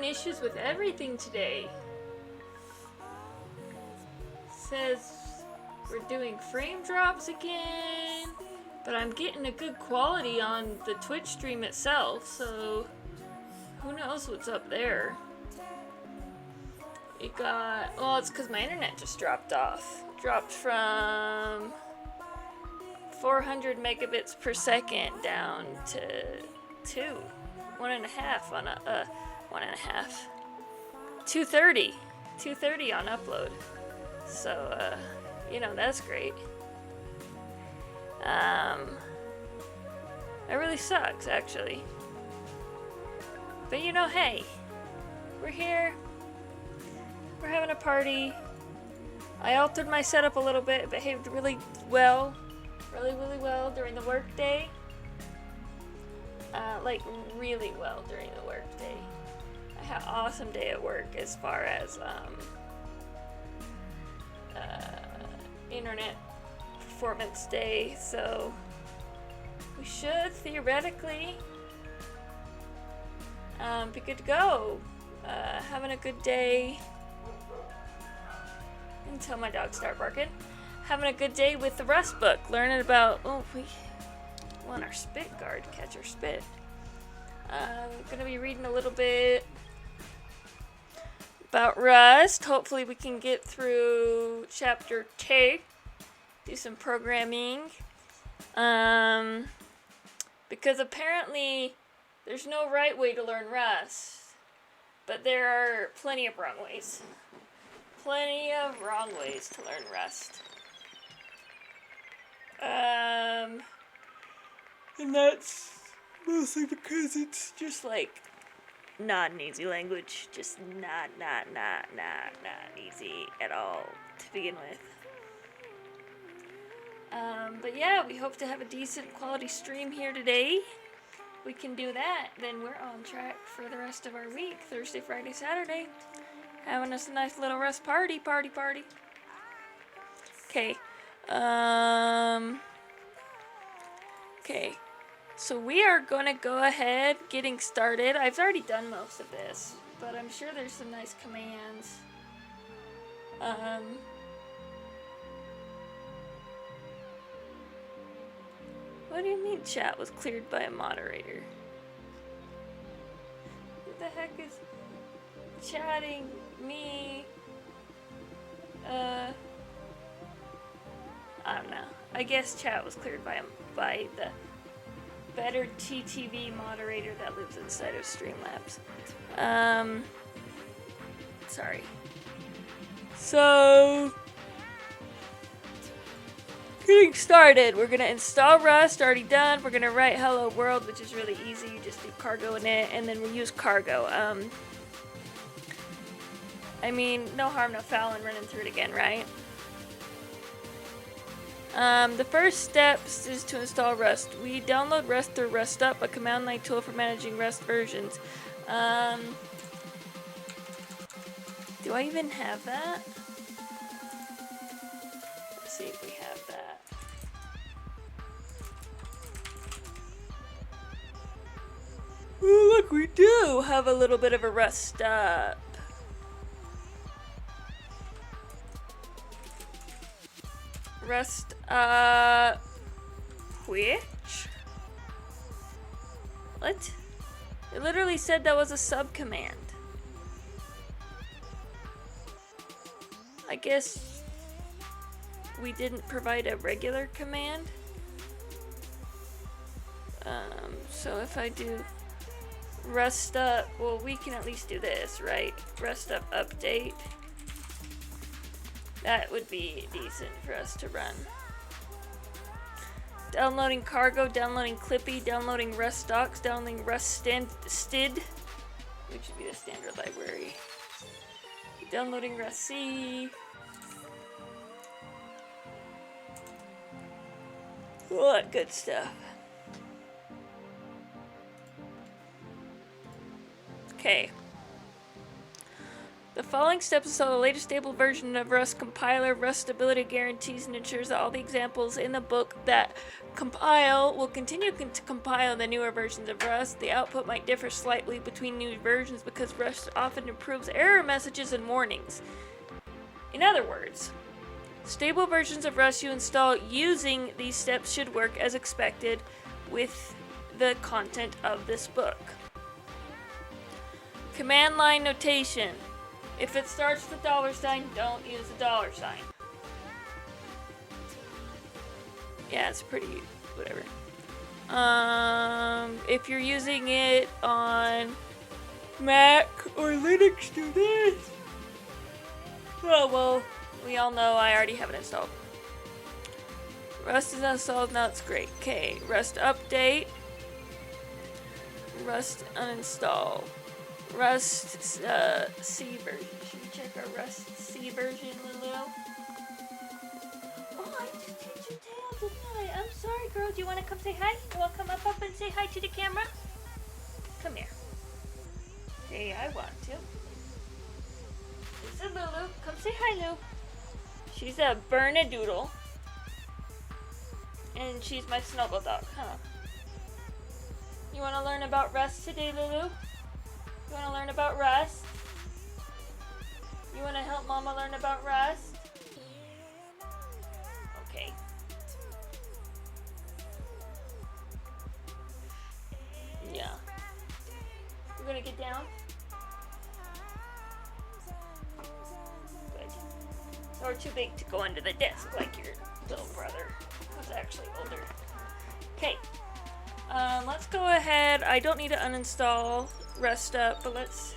Issues with everything today. Says we're doing frame drops again, but I'm getting a good quality on the Twitch stream itself, so who knows what's up there. It got, well, it's because my internet just dropped off. Dropped from 400 megabits per second down to 1.5 on a 230 on upload, so you know, that's great. It really sucks actually, but you know, hey, we're here, we're having a party. I altered my setup a little bit. It behaved really well during the work day, like really well during the work day. I had an awesome day at work as far as internet performance day, so we should theoretically be good to go. Having a good day until my dogs start barking. Having a good day with the Rust book, learning about, we want our spit guard to catch our spit. Gonna be reading a little bit about Rust. Hopefully we can get through chapter 2, do some programming, because apparently there's no right way to learn Rust, but there are plenty of wrong ways to learn Rust. And that's mostly because it's just like not an easy language, just not easy at all to begin with. But yeah, we hope to have a decent quality stream here today. We can do that, then we're on track for the rest of our week, Thursday, Friday, Saturday. Having us a nice little Rust party. Okay. Okay. So we are gonna go ahead getting started. I've already done most of this, but I'm sure there's some nice commands. What do you mean chat was cleared by a moderator? Who the heck is chatting me? I don't know. I guess chat was cleared by the better TTV moderator that lives inside of Streamlabs. Sorry. So, getting started. We're gonna install Rust, already done. We're gonna write hello world, which is really easy. You just do cargo in it, and then we use cargo. I mean, no harm, no foul in running through it again, right? The first steps is to install Rust. We download Rust through RustUp, a command line tool for managing Rust versions. Do I even have that? see if we have that. Oh, look, we do have a little bit of a rest up. Rest up. Which? What? It literally said that was a sub-command. I guess we didn't provide a regular command. So if I do rest up, well, we can at least do this, right? Rest up update. That would be decent for us to run. Downloading cargo, downloading Clippy, downloading Rust docs, downloading Rust stid, which would be the standard library. Downloading Rust C. All that good stuff. Okay. The following steps install the latest stable version of Rust compiler. Rust stability guarantees and ensures that all the examples in the book that compile will continue to compile the newer versions of Rust. The output might differ slightly between new versions because Rust often improves error messages and warnings. In other words, stable versions of Rust you install using these steps should work as expected with the content of this book. Command line notation. If it starts with a $, don't use the $. Yeah, it's pretty whatever. If you're using it on Mac or Linux, do this. Oh well, we all know I already have it installed. Rust is installed, now it's great. Okay, Rust update. Rust uninstall. Rust C version. Should we check our Rust C version, Lulu? Oh, I just hit your tail, didn't I? I'm sorry, girl. Do you want to come say hi? You want to come up and say hi to the camera? Come here. Hey, I want to. This is Lulu. Come say hi, Lou. She's a Bernedoodle. And she's my snuggle dog, huh? You want to learn about Rust today, Lulu? You want to learn about Rust? You want to help Mama learn about Rust? Okay. Yeah. We're gonna get down? Good. So we're too big to go under the desk like your little brother, who's actually older. Okay. Let's go ahead. I don't need to uninstall Rust up, but let's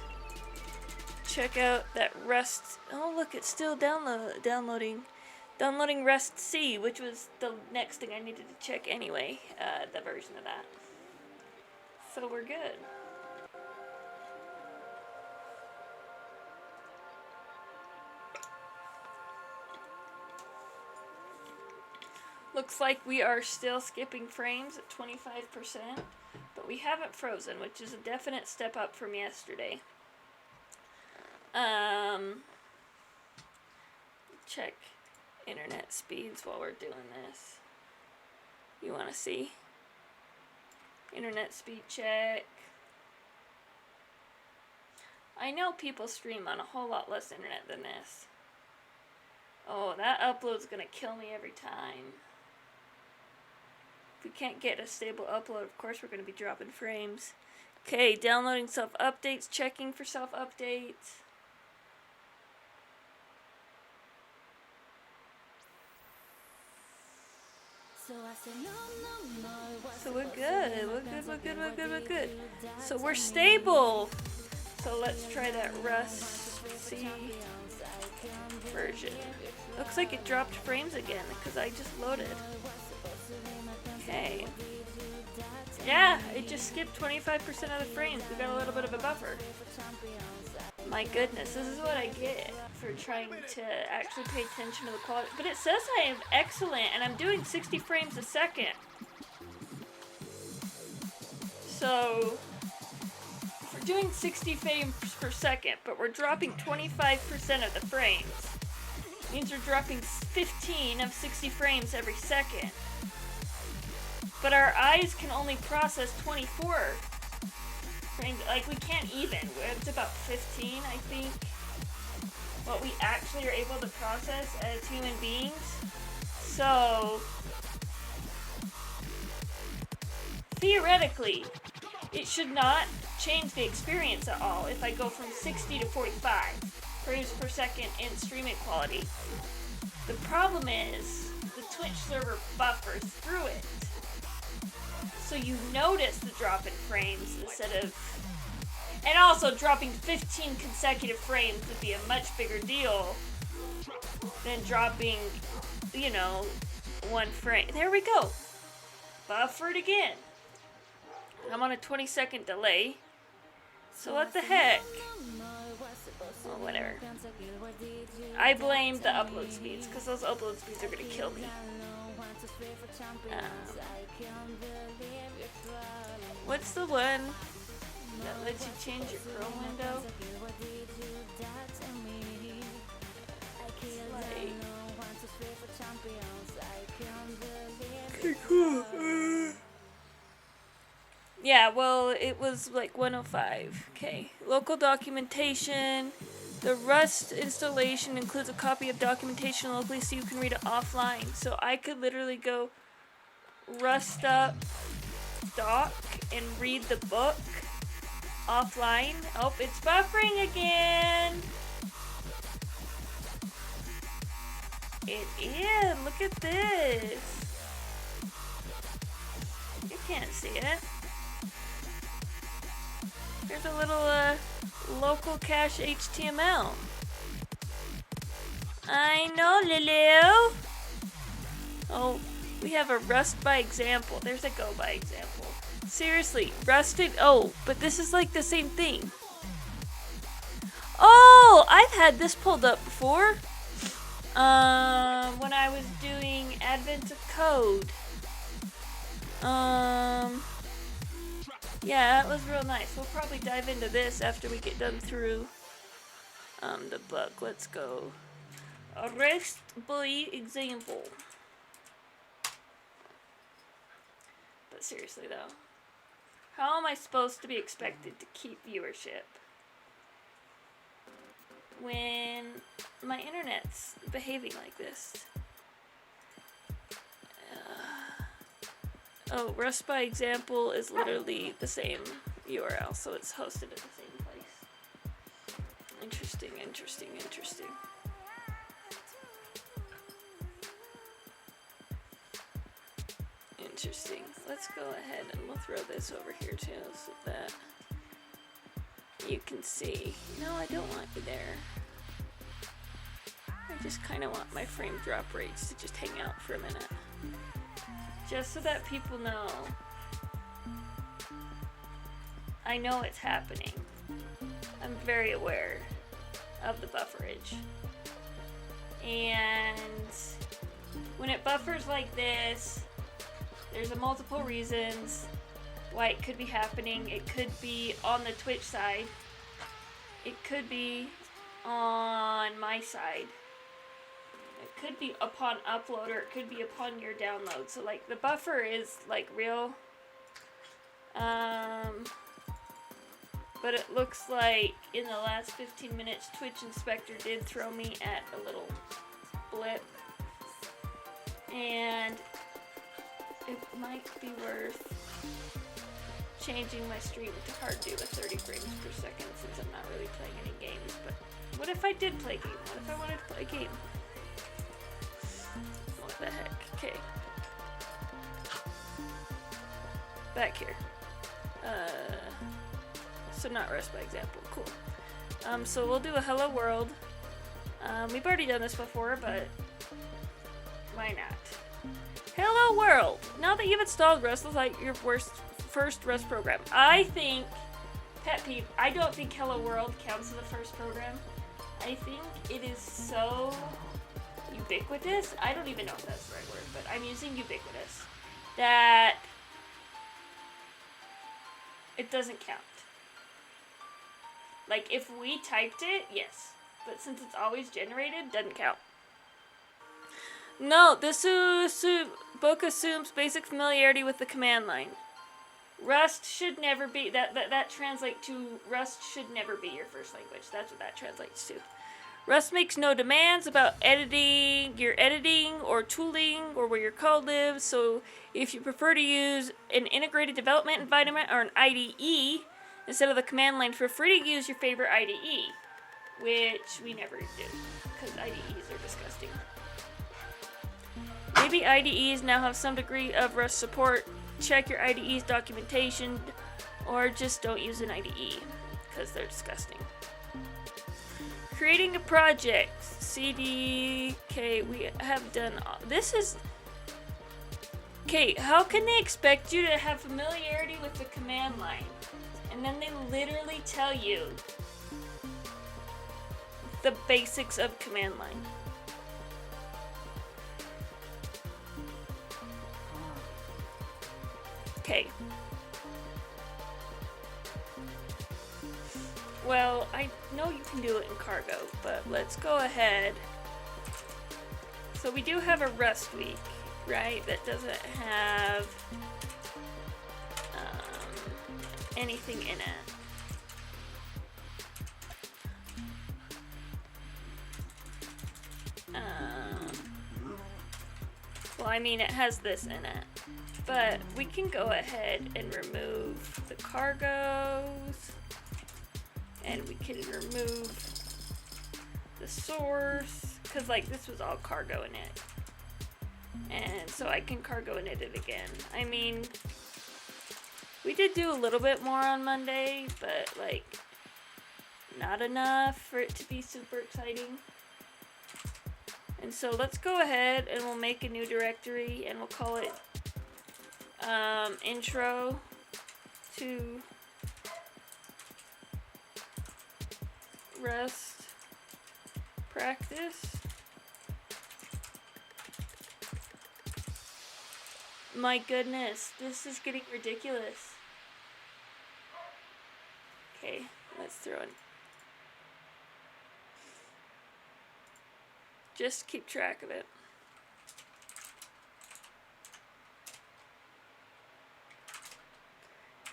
check out that Rust. Oh, look, it's still downloading. Downloading Rust C, which was the next thing I needed to check anyway, the version of that. So we're good. Looks like we are still skipping frames at 25%, but we haven't frozen, which is a definite step up from yesterday. Check internet speeds while we're doing this. You want to see? Internet speed check. I know people stream on a whole lot less internet than this. Oh, that upload's gonna kill me every time. If we can't get a stable upload, of course we're going to be dropping frames. Okay, downloading self-updates, checking for self-updates. So we're good, we're good. So we're stable. So let's try that Rust C version. Looks like it dropped frames again because I just loaded. Okay. Yeah, it just skipped 25% of the frames. We got a little bit of a buffer. My goodness, this is what I get for trying to actually pay attention to the quality. But it says I am excellent, and I'm doing 60 frames a second. So, we're doing 60 frames per second, but we're dropping 25% of the frames. means we're dropping 15 of 60 frames every second. But our eyes can only process 24 frames. Like, we can't even. It's about 15, I think, what we actually are able to process as human beings. So, theoretically, it should not change the experience at all if I go from 60 to 45 frames per second in streaming quality. The problem is the Twitch server buffers through it. So you notice the drop in frames instead of... And also, dropping 15 consecutive frames would be a much bigger deal than dropping, you know, 1 frame. There we go. Buffered again. I'm on a 20-second delay. So what the heck? Well, whatever. I blame the upload speeds, because those upload speeds are going to kill me. What's the one that lets you change your Chrome window? Okay, cool. Yeah, well, it was like 105. Okay. Local documentation. The Rust installation includes a copy of documentation locally so you can read it offline. So I could literally go Rust up doc and read the book offline. Oh, it's buffering again. It is. Look at this. You can't see it. There's a little local cache HTML. I know, Lulu. Oh, we have a Rust by example. There's a Go by example. Seriously, rusted. Oh, but this is like the same thing. Oh, I've had this pulled up before. When I was doing Advent of Code. Yeah, that was real nice. We'll probably dive into this after we get done through the book. Let's go. A Rust by example. But seriously though, how am I supposed to be expected to keep viewership when my internet's behaving like this? Oh, Rust by example is literally the same URL, so it's hosted at the same place. Interesting, interesting, interesting. Interesting. Let's go ahead and we'll throw this over here too so that you can see. No, I don't want you there. I just kind of want my frame drop rates to just hang out for a minute. Just so that people know. I know it's happening. I'm very aware of the bufferage. And when it buffers like this, there's a multiple reasons why it could be happening. It could be on the Twitch side. It could be on my side. It could be upon upload, or it could be upon your download. So like the buffer is like real. But it looks like in the last 15 minutes Twitch Inspector did throw me at a little blip. And it might be worth changing my stream to hard do with 30 frames per second since I'm not really playing any games. But what if I did play a game? What if I wanted to play a game? What the heck? Okay. Back here. So not Rust by example. Cool. So we'll do a hello world. We've already done this before, but why not? Hello world! Now that you've installed Rust, it's like your first Rust program. I think, pet peeve, I don't think Hello World counts as the first program. I think it is so ubiquitous. I don't even know if that's the right word, but I'm using ubiquitous. That it doesn't count. Like if we typed it, yes. But since it's always generated, doesn't count. No, this book assumes basic familiarity with the command line. Rust should never be that translates to Rust should never be your first language. That's what that translates to. Rust makes no demands about your editing or tooling or where your code lives. So if you prefer to use an integrated development environment or an IDE instead of the command line, feel free to use your favorite IDE, which we never do because IDEs are disgusting. Maybe IDEs now have some degree of Rust support. Check your IDE's documentation, or just don't use an IDE because they're disgusting. Creating a project. CDK, we have done this is okay. How can they expect you to have familiarity with the command line and then they literally tell you the basics of command line? Okay. Well, I know you can do it in cargo, but let's go ahead. So we do have a Rust week, right? That doesn't have anything in it. Well, I mean, it has this in it. But we can go ahead and remove the cargoes. And we can remove the source. Because, like, this was all cargo in it. And so I can cargo in it again. I mean, we did do a little bit more on Monday. But, like, not enough for it to be super exciting. And so let's go ahead and we'll make a new directory. And we'll call it intro to Rust practice. My goodness, this is getting ridiculous. Okay, let's throw in. Just keep track of it.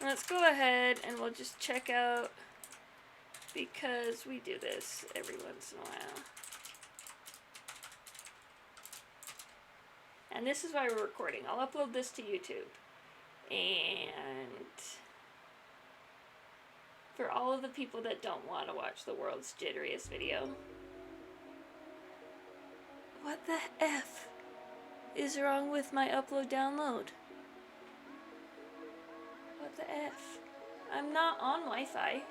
Let's go ahead and we'll just check out, because we do this every once in a while. And this is why we're recording. I'll upload this to YouTube. And for all of the people that don't want to watch the world's jitteriest video, what the F is wrong with my upload download? What the F? I'm not on Wi-Fi.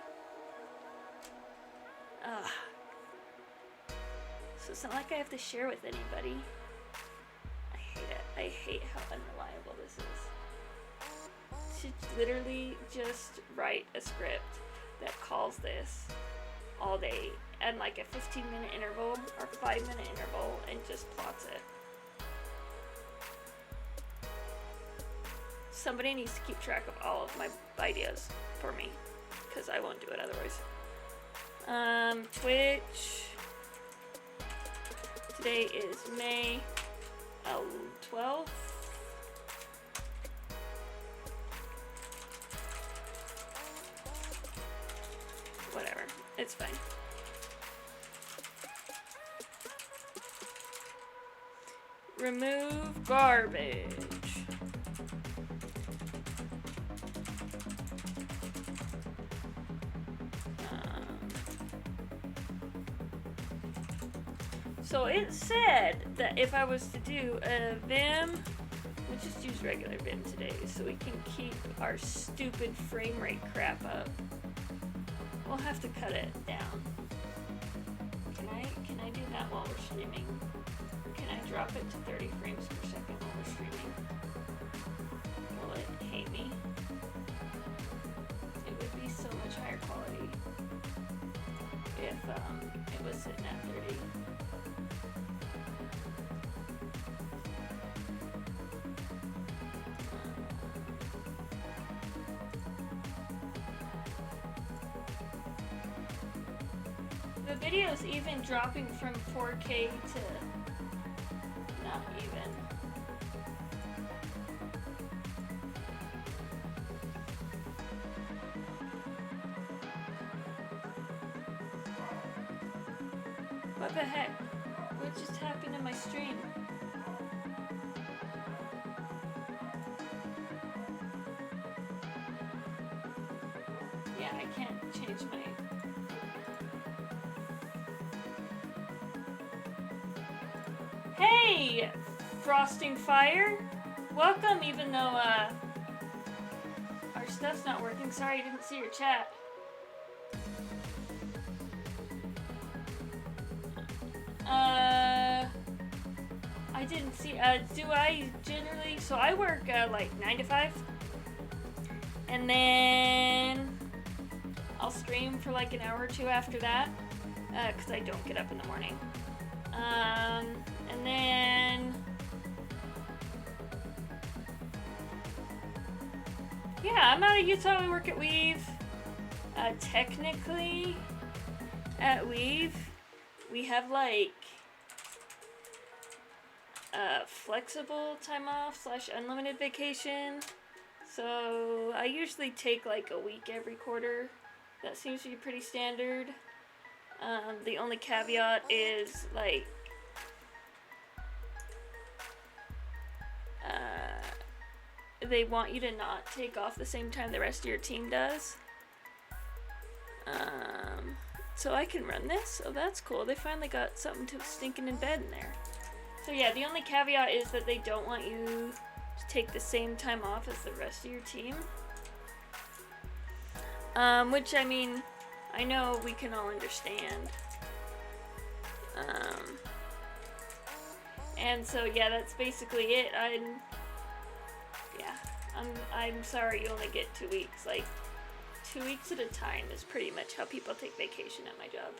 Ugh. So it's not like I have to share with anybody. I hate it. I hate how unreliable this is. Should literally just write a script that calls this all day and like a 15-minute interval or 5-minute interval and just plots it. Somebody needs to keep track of all of my ideas for me, because I won't do it otherwise. Twitch. Today is May 12th. Whatever, it's fine. Remove garbage. So it said that if I was to do a Vim, we'll just use regular Vim today so we can keep our stupid frame rate crap up. We'll have to cut it down. Can I do that while we're streaming? Can I drop it to 30 frames per second while we're streaming? Will it hate me? It would be so much higher quality if it was sitting at 30. The video's even dropping from 4K to... No. What the heck? What just happened to my stream? Yeah, I can't change my... Hey! Frosting Fire! Welcome, even though, our stuff's not working. Sorry, I didn't see your chat. I didn't see, do I generally, so I work, like 9 to 5, and then I'll stream for like an hour or two after that, because I don't get up in the morning, and then, yeah, I'm out of Utah. We work at Weave. Technically, at Weave, we have like flexible time off / unlimited vacation. So I usually take like a week every quarter. That seems to be pretty standard. The only caveat is like they want you to not take off the same time the rest of your team does. So I can run this. Oh, that's cool. They finally got something to stinking in bed in there. So yeah, the only caveat is that they don't want you to take the same time off as the rest of your team. Which, I mean, I know we can all understand. And so yeah, that's basically it. I'm sorry you only get 2 weeks. Like, 2 weeks at a time is pretty much how people take vacation at my job.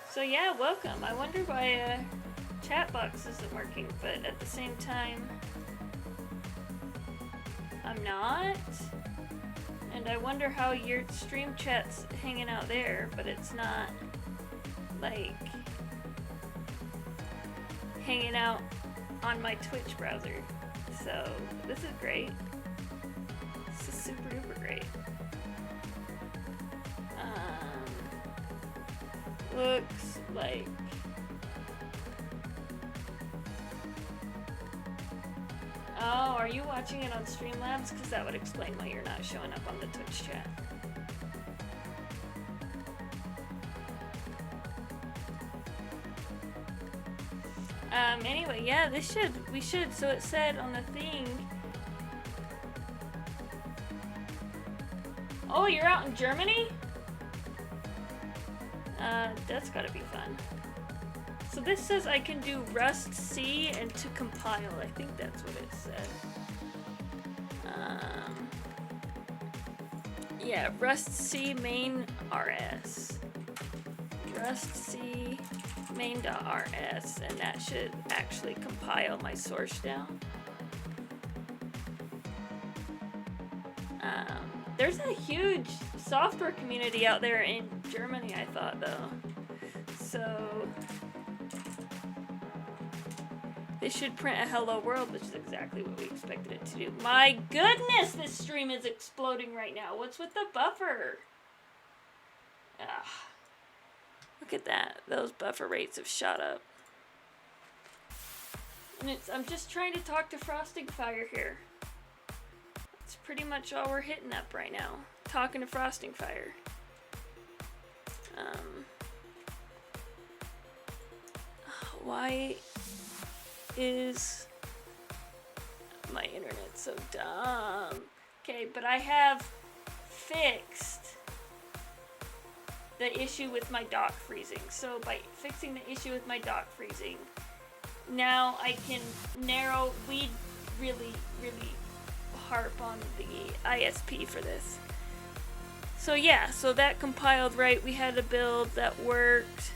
So yeah, welcome. I wonder why chat box isn't working, but at the same time, I'm not. And I wonder how your stream chat's hanging out there, but it's not like hanging out on my Twitch browser. So this is great. This is super duper great. Looks like oh, are you watching it on Streamlabs? Because that would explain why you're not showing up on the Twitch chat. Anyway, yeah, we should, so it said on the thing. Oh, you're out in Germany? That's gotta be fun. So this says I can do Rust C and to compile. I think that's what it said. Yeah, Rust C main RS. Rust C main.rs, and that should actually compile my source down. There's a huge software community out there in Germany, I thought, though. So this should print a hello world, which is exactly what we expected it to do. My goodness, this stream is exploding right now. What's with the buffer? Ugh. Look at that. Those buffer rates have shot up. And I'm just trying to talk to Frosting Fire here. That's pretty much all we're hitting up right now. Talking to Frosting Fire. Why is my internet so dumb? Okay, but I have fixed the issue with my dock freezing. So by fixing the issue with my dock freezing, now I can narrow, we really harp on the ISP for this. So yeah, so that compiled right, we had a build that worked.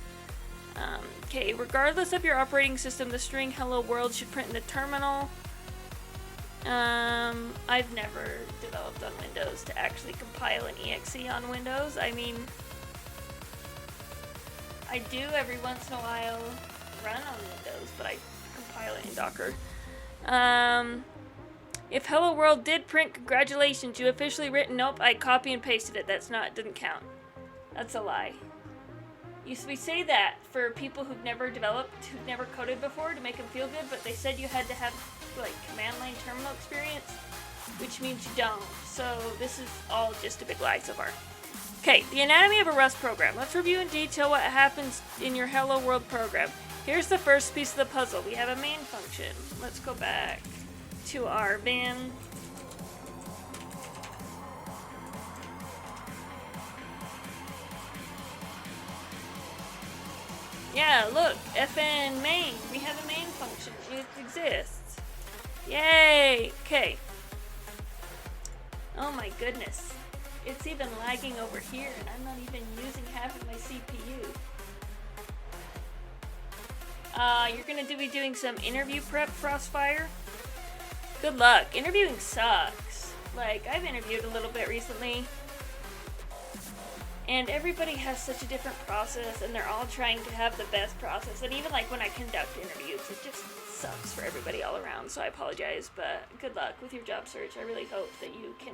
Okay, regardless of your operating system, the string hello world should print in the terminal. I've never developed on Windows to actually compile an exe on Windows. I mean, I do every once in a while run on Windows, but I compile it in Docker. If Hello World did print, congratulations, you officially written. Nope, I copy and pasted it. Didn't count. That's a lie. We say that for people who've never coded before to make them feel good, but they said you had to have like command line terminal experience, which means you don't. So this is all just a big lie so far. Okay, the anatomy of a Rust program. Let's review in detail what happens in your Hello World program. Here's the first piece of the puzzle. We have a main function. Let's go back to our bin. Yeah, look, fn main. We have a main function. It exists. Yay! Okay. Oh my goodness. It's even lagging over here, and I'm not even using half of my CPU. You're gonna be doing some interview prep, Frostfire. Good luck. Interviewing sucks. Like, I've interviewed a little bit recently, and everybody has such a different process, and they're all trying to have the best process. And even like when I conduct interviews, it just sucks for everybody all around. So I apologize, but good luck with your job search. I really hope that you can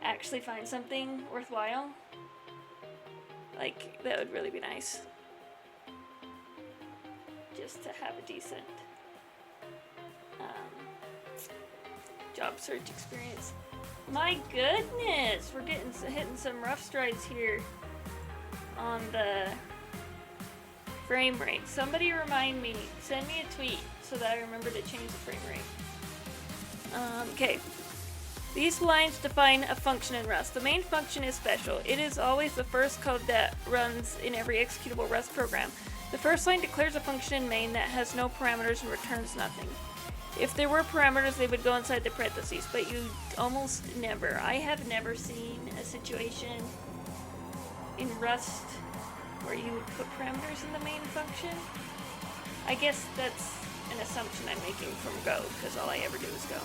actually find something worthwhile. Like, that would really be nice. Just to have a decent job search experience. My goodness, we're hitting some rough strides here on the frame rate. Somebody remind me, send me a tweet so that I remember to change the frame rate. Okay. These lines define a function in Rust. The main function is special. It is always the first code that runs in every executable Rust program. The first line declares a function in main that has no parameters and returns nothing. If there were parameters, they would go inside the parentheses, but you almost never. I have never seen a situation in Rust where you would put parameters in the main function. I guess that's an assumption I'm making from Go, because all I ever do is Go.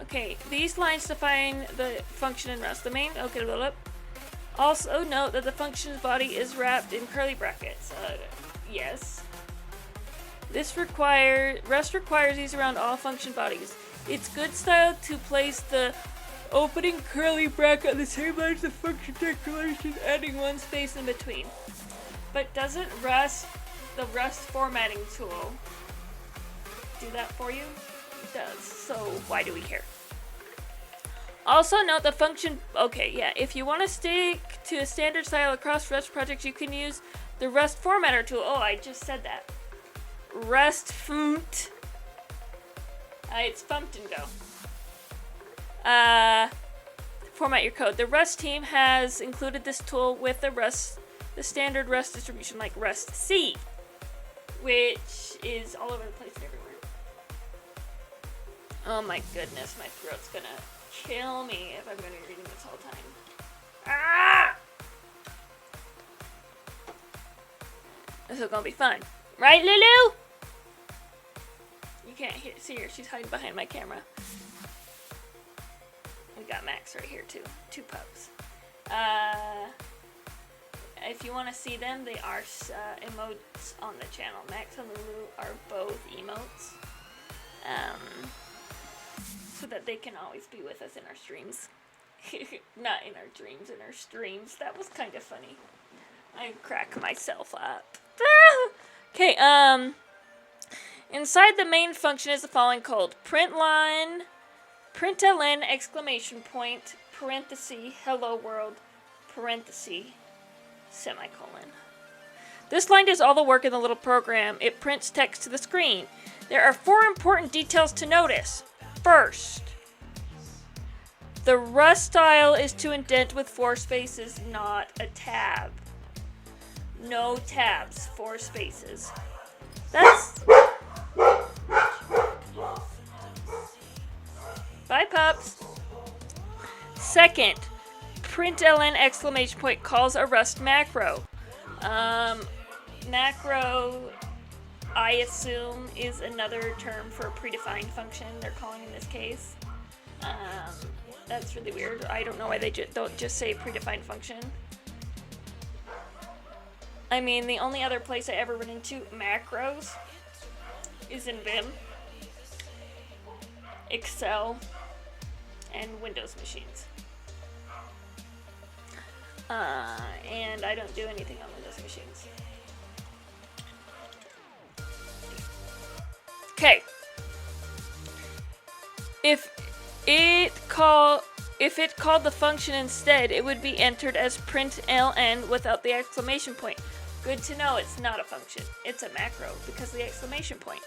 Okay, these lines define the function in Rust. The main, okay, also note that the function's body is wrapped in curly brackets. Yes. Rust requires these around all function bodies. It's good style to place the opening curly bracket on the same line as the function declaration, adding one space in between. But doesn't the Rust formatting tool, do that for you? It does. So why do we care? Also note the function, okay, yeah, if you want to stick to a standard style across Rust projects, you can use the Rust formatter tool. Oh, I just said that. Rust font. It's Fumped and Go. Format your code. The Rust team has included this tool with the standard Rust distribution like Rust C, which is all over the place and everywhere. Oh my goodness, my throat's gonna kill me if I'm gonna be reading this whole time. Ah! This is gonna be fun. Right, Lulu? You can't see her. She's hiding behind my camera. We got Max right here, too. 2 pups. If you want to see them, they are emotes on the channel. Max and Lulu are both emotes. So that they can always be with us in our streams. Not in our dreams, in our streams. That was kind of funny. I crack myself up. Okay, inside the main function is the following code. Println, exclamation point, parenthesis, hello world, parenthesis, semicolon. This line does all the work in the little program. It prints text to the screen. There are 4 important details to notice. First, the Rust style is to indent with 4 spaces, not a tab. No tabs, 4 spaces. That's... Bye, pups. Second, println exclamation point calls a Rust macro. Macro, I assume, is another term for a predefined function. They're calling in this case. That's really weird. I don't know why they don't just say predefined function. I mean, the only other place I ever run into macros is in Vim, Excel, and Windows machines. And I don't do anything on Windows machines. Okay. If it called the function instead, it would be entered as println without the exclamation point. Good to know it's not a function. It's a macro because of the exclamation point.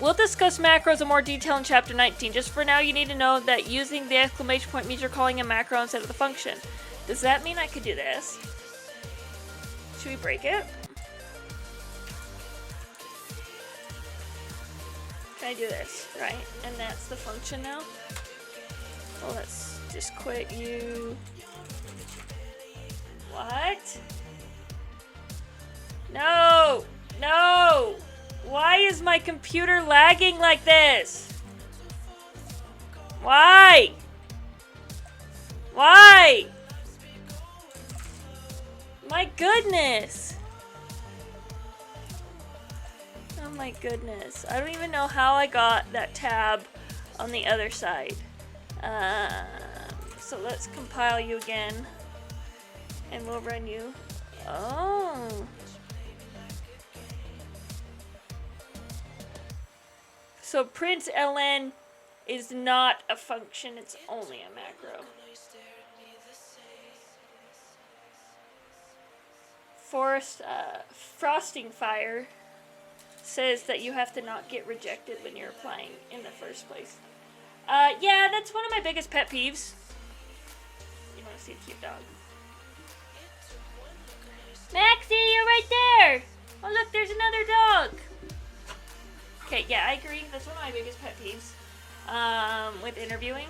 We'll discuss macros in more detail in chapter 19. Just for now, you need to know that using the exclamation point means you're calling a macro instead of the function. Does that mean I could do this? Should we break it? Can I do this? Right? And that's the function now? Well, let's just quit you. What? No! No! Why is my computer lagging like this? Why? Why? My goodness. Oh my goodness. I don't even know how I got that tab on the other side. So let's compile you again. And we'll run you. Oh. So println is not a function, it's only a macro. Frosting Fire says that you have to not get rejected when you're applying in the first place. Yeah, that's one of my biggest pet peeves. You want to see a cute dog? Maxie, you're right there! Oh look, there's another dog! Okay, yeah, I agree. That's one of my biggest pet peeves with interviewing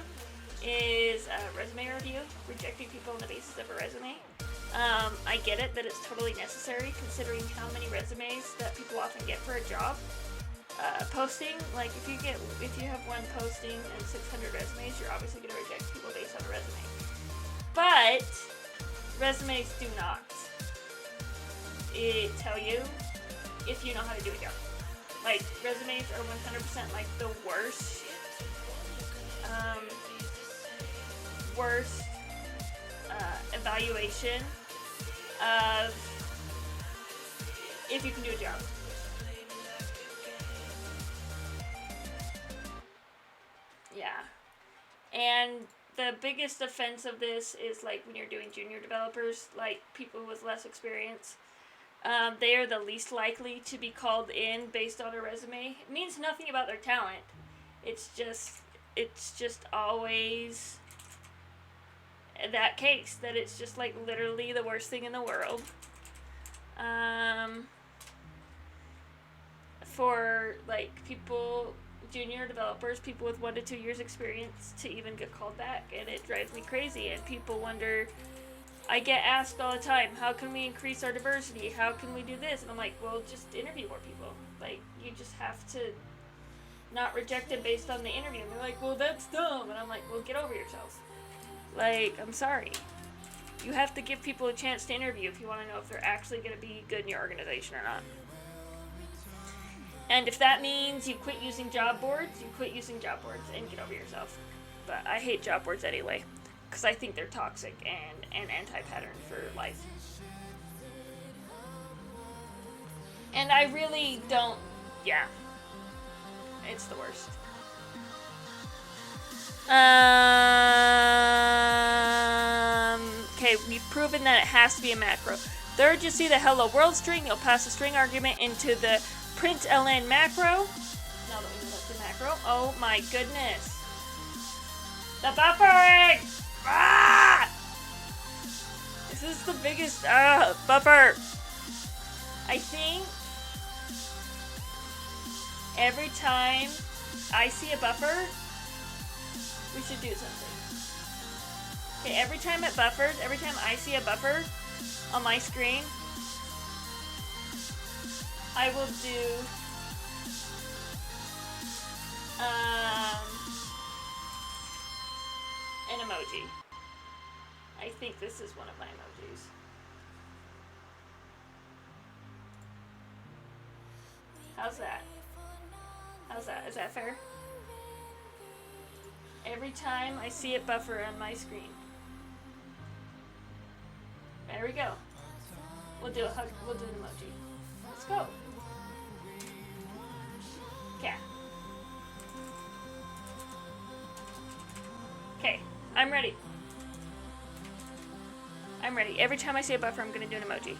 is resume review, rejecting people on the basis of a resume. I get it that it's totally necessary considering how many resumes that people often get for a job. Posting, like if you have one posting and 600 resumes, you're obviously going to reject people based on a resume. But resumes do not tell you if you know how to do a job. Like, resumes are 100% like the worst evaluation of if you can do a job. Yeah. And the biggest offense of this is like when you're doing junior developers, like people with less experience. They are the least likely to be called in based on a resume. It means nothing about their talent. It's just always that case, that it's just like literally the worst thing in the world. For like people, junior developers, people with 1 to 2 years experience to even get called back, and it drives me crazy. And people wonder, I get asked all the time, how can we increase our diversity? How can we do this? And I'm like, well, just interview more people. Like, you just have to not reject it based on the interview. And they're like, well, that's dumb. And I'm like, well, get over yourself. Like, I'm sorry. You have to give people a chance to interview if you want to know if they're actually going to be good in your organization or not. And if that means you quit using job boards, you quit using job boards and get over yourself. But I hate job boards anyway, because I think they're toxic and an anti-pattern for life. And I really don't, yeah. It's the worst. Okay, we've proven that it has to be a macro. Third, you see the hello world string, you'll pass the string argument into the println macro. Now that we know that's a macro. Oh my goodness. The buffering! Ah! This is the biggest buffer. I think every time I see a buffer, we should do something. Okay, every time it buffers, every time I see a buffer on my screen, I will do an emoji. I think this is one of my emojis. How's that? How's that? Is that fair? Every time I see it buffer on my screen. There we go. We'll do a hug. We'll do an emoji. Let's go. Cat. Okay, I'm ready. I'm ready. Every time I see a buffer, I'm gonna do an emoji.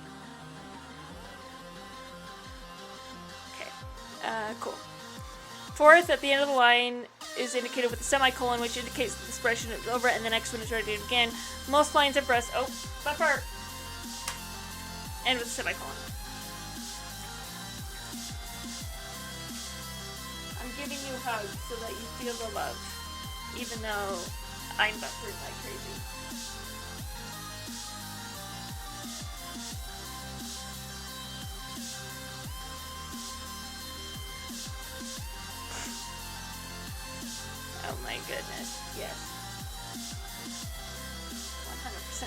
Okay. Cool. Fourth, at the end of the line is indicated with a semicolon, which indicates the expression is over and the next one is ready to begin. Most lines have breast. Oh, buffer! And with a semicolon. I'm giving you hugs so that you feel the love, even though I'm buffered like crazy. Oh my goodness, yes. 100%.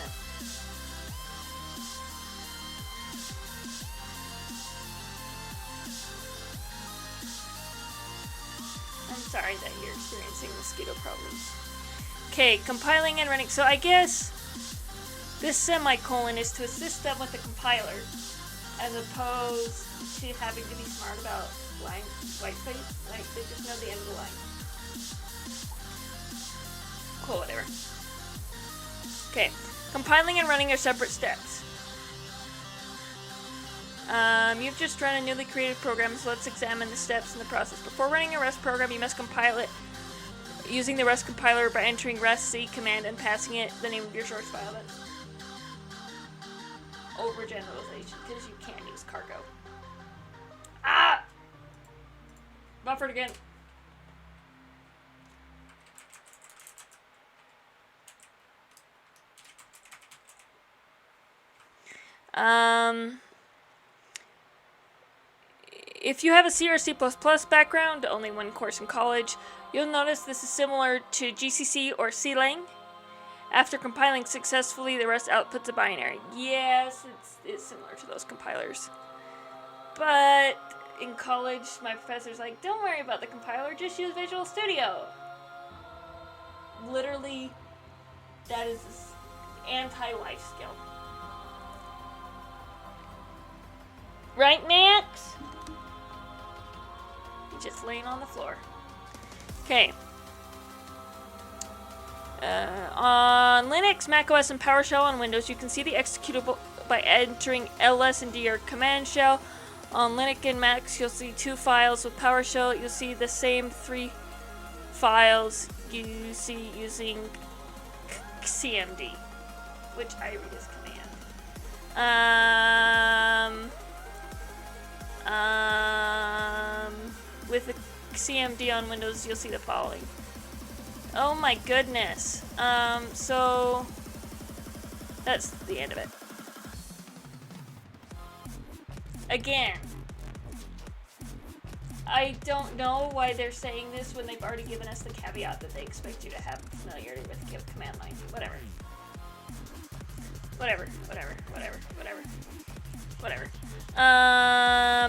I'm sorry that you're experiencing mosquito problems. Okay, compiling and running. So I guess this semicolon is to assist them with the compiler, as opposed to having to be smart about white space. Like, they just know the end of the line. Cool, whatever. Okay, compiling and running are separate steps. You've just run a newly created program, so let's examine the steps in the process. Before running a Rust program, you must compile it using the Rust compiler by entering rustc command and passing it the name of your source file. That's overgeneralization, because you can't use cargo. Ah! Buffered again. If you have a C or C++ background, only one course in college, you'll notice this is similar to GCC or CLang. After compiling successfully, the Rust outputs a binary. Yes, it's similar to those compilers. But in college, my professor's like, don't worry about the compiler, just use Visual Studio. Literally, that is anti-life skill. Right, Max? Just laying on the floor. Okay. On Linux, macOS, and PowerShell on Windows, you can see the executable by entering ls and dir command shell. On Linux and Macs, you'll see 2 files. With PowerShell, you'll see the same 3 files you see using cmd, which I read as command. With the cmd on Windows, you'll see the following. Oh my goodness. So that's the end of it. Again, I don't know why they're saying this when they've already given us the caveat that they expect you to have familiarity with the command line. Whatever.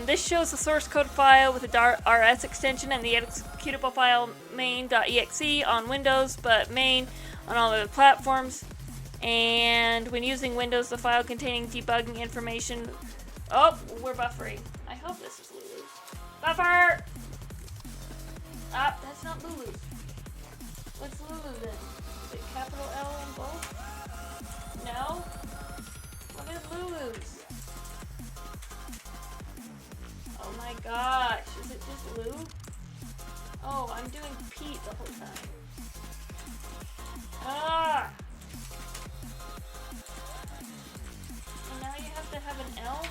This shows the source code file with a .rs extension and the executable file main.exe on Windows, but main on all other platforms. And when using Windows, the file containing debugging information. Oh, we're buffering. I hope this is Lulu. Buffer! Ah, that's not Lulu. What's Lulu then? Is it capital L in both? No? What is Lulu's? Oh my gosh, is it just Lou? Oh, I'm doing Pete the whole time. Ah! And now you have to have an L?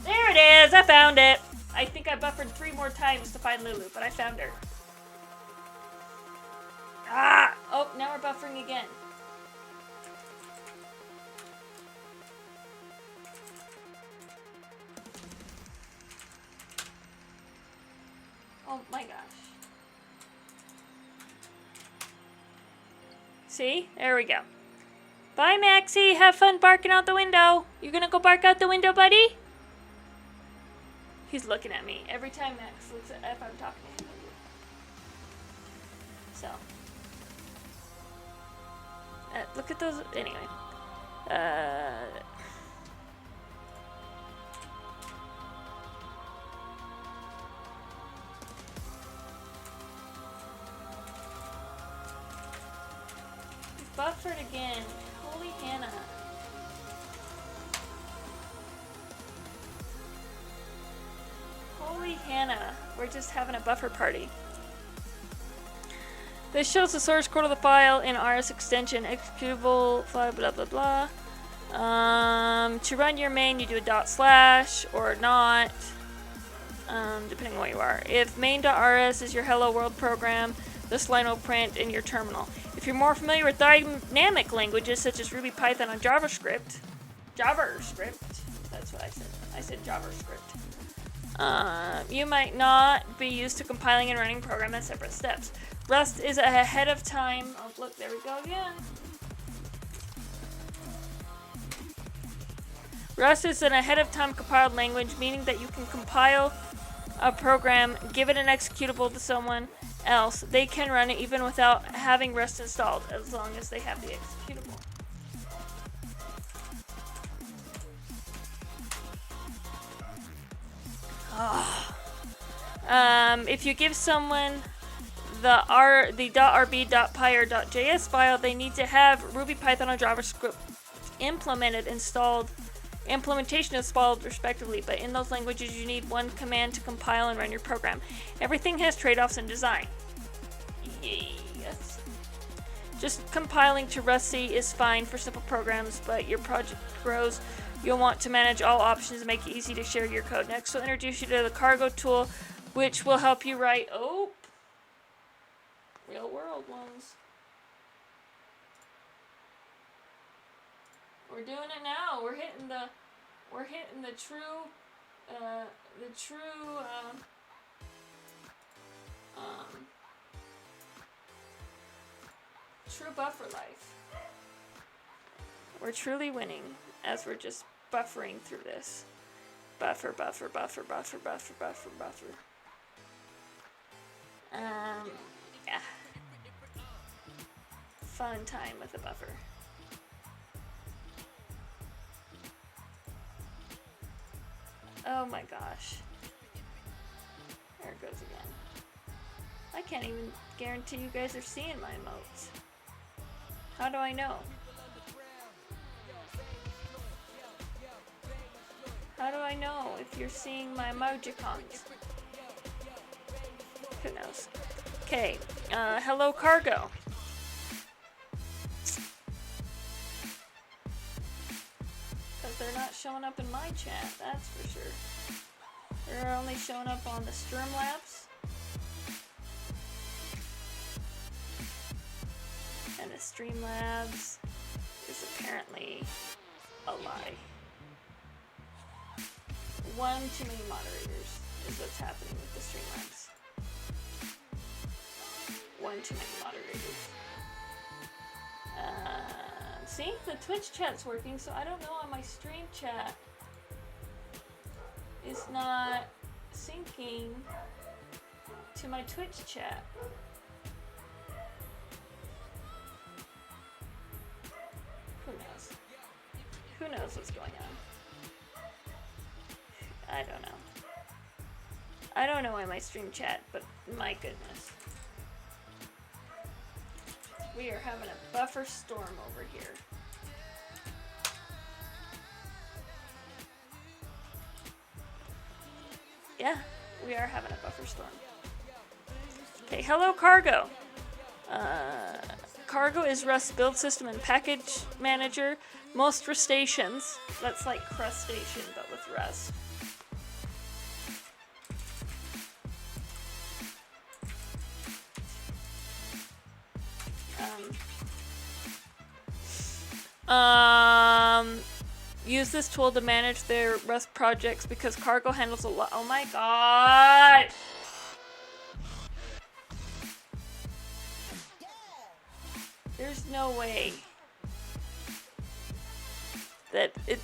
There it is! I found it! I think I buffered 3 more times to find Lulu, but I found her. Ah! Oh, now we're buffering again. Oh my gosh. See? There we go. Bye, Maxie. Have fun barking out the window. You gonna go bark out the window, buddy? He's looking at me every time Max looks at if I'm talking to him. So, look at those. Anyway, buffered again. Holy Hannah. Holy Hannah. We're just having a buffer party. This shows the source code of the file in RS extension, executable file, blah blah blah. To run your main, you do a / or not, depending on what you are. If main.rs is your hello world program, this line will print in your terminal. If you're more familiar with dynamic languages such as Ruby, Python, and JavaScript, that's what I said. I said JavaScript. You might not be used to compiling and running program in separate steps. Rust is ahead of time. Oh, look, there we go again. Rust is an ahead of time compiled language, meaning that you can compile a program, give it an executable to someone else. They can run it even without having Rust installed, as long as they have the executable. If you give someone the .rb.py or .js file, they need to have Ruby, Python, or JavaScript implementation installed respectively, but in those languages you need one command to compile and run your program. Everything has trade-offs in design. Yes. Just compiling to Rust C is fine for simple programs, but your project grows. You'll want to manage all options and make it easy to share your code. Next, we'll introduce you to the Cargo tool, which will help you write real world ones. We're doing it now. We're hitting the true true buffer life. We're truly winning as we're just buffering through this. Buffer. Yeah. Fun time with a buffer. Oh my gosh. There it goes again. I can't even guarantee you guys are seeing my emotes. How do I know? How do I know if you're seeing my emojicons? Who knows? Okay, hello Cargo. Because they're not showing up in my chat, that's for sure. They're only showing up on the Streamlabs. And the Streamlabs is apparently a lie. One too many moderators is what's happening with the Streamlabs. One too many moderators. See, the Twitch chat's working, so I don't know why my stream chat is not syncing to my Twitch chat. Who knows? Who knows what's going on? I don't know. I don't know why my stream chat, but my goodness. We are having a buffer storm over here. Yeah, we are having a buffer storm. Okay, hello Cargo. Cargo is Rust build system and package manager. Most Rustaceans, that's like Crustation, but with Rust. Use this tool to manage their Rust projects because Cargo handles a lot. Oh my god! There's no way that it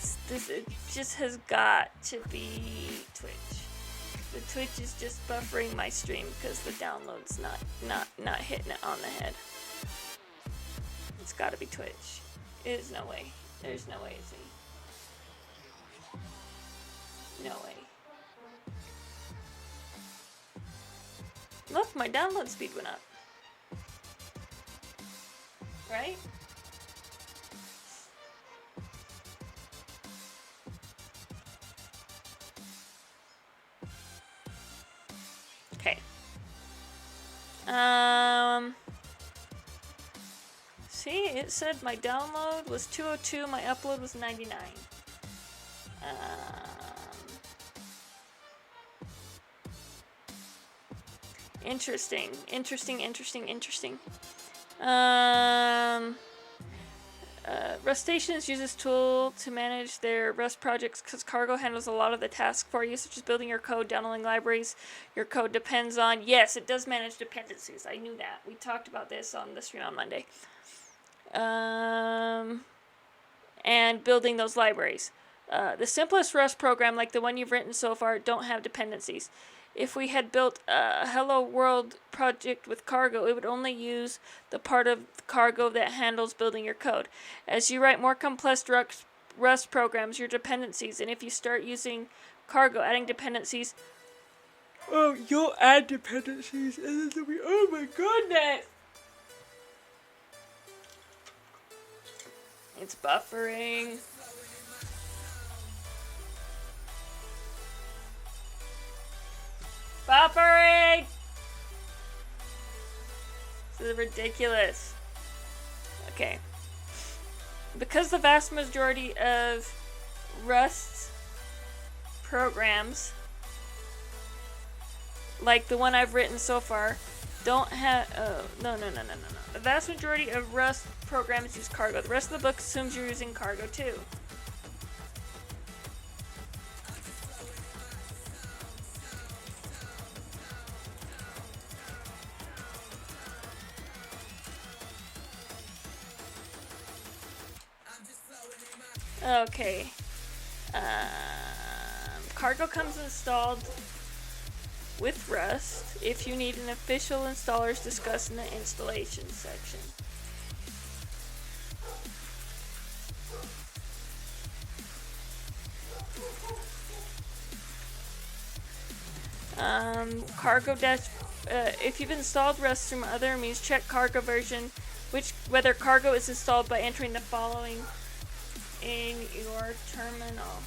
just has got to be Twitch. The Twitch is just buffering my stream because the download's not hitting it on the head. It's gotta be Twitch. There's no way. There's no way it's me. No way. Look, my download speed went up. Right? Okay. See, it said my download was 202, my upload was 99. Interesting. Rustation uses this tool to manage their Rust projects because Cargo handles a lot of the tasks for you, such as building your code, downloading libraries your code depends on. Yes, it does manage dependencies. I knew that. We talked about this on the stream on Monday. And building those libraries. The simplest Rust program, like the one you've written so far, don't have dependencies. If we had built a Hello World project with Cargo, it would only use the part of Cargo that handles building your code. As you write more complex Rust programs, your dependencies, and if you start using Cargo, adding dependencies, oh, you'll add dependencies, and it'll be, oh my goodness! It's buffering. Buffering! This is ridiculous. Okay. Because the vast majority of Rust programs, like the one I've written so far, don't have... No. The vast majority of Rust programs use Cargo. The rest of the book assumes you're using Cargo too. Okay. Cargo comes installed with Rust. If you need an official installers, discuss in the installation section. Cargo dash. If you've installed Rust from other means, check Cargo version, whether Cargo is installed by entering the following in your terminal.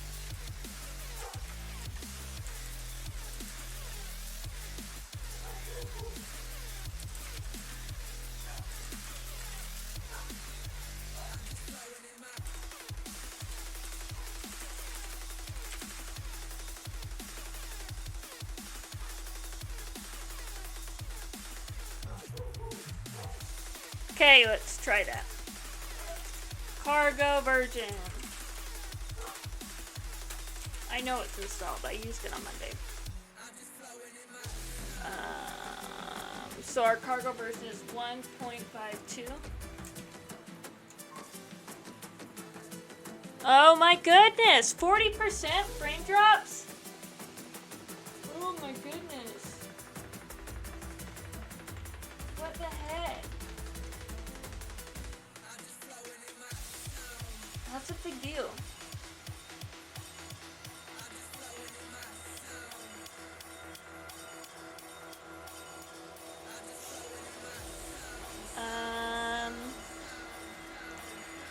Okay, let's try that. Cargo version. I know it's installed. I used it on Monday. So our Cargo version is 1.52. Oh my goodness! 40% frame drops? Oh my goodness. What the heck? That's a big deal.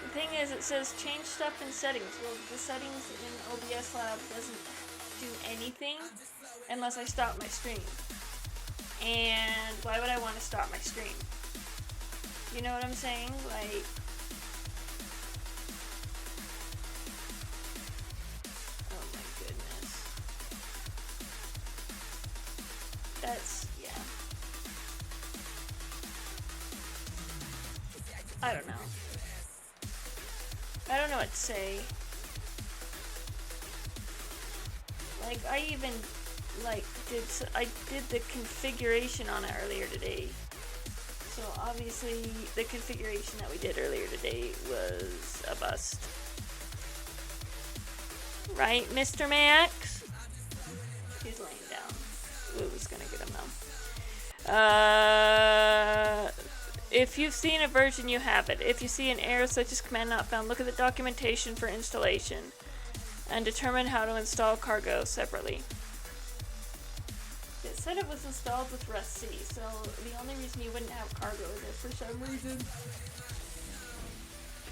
The thing is, it says change stuff in settings. Well, the settings in OBS Lab doesn't do anything unless I stop my stream. And why would I want to stop my stream? You know what I'm saying? Like, oh my goodness. That's, yeah. I don't know. I don't know what to say. Like, I even, like, I did the configuration on it earlier today. So, obviously, the configuration that we did earlier today was a bust. Right, Mr. Max? He's laying down. Blue was gonna get him though. If you've seen a version, you have it. If you see an error such as command not found, look at the documentation for installation and determine how to install cargo separately. It said it was installed with Rust C, so the only reason you wouldn't have cargo is if for some reason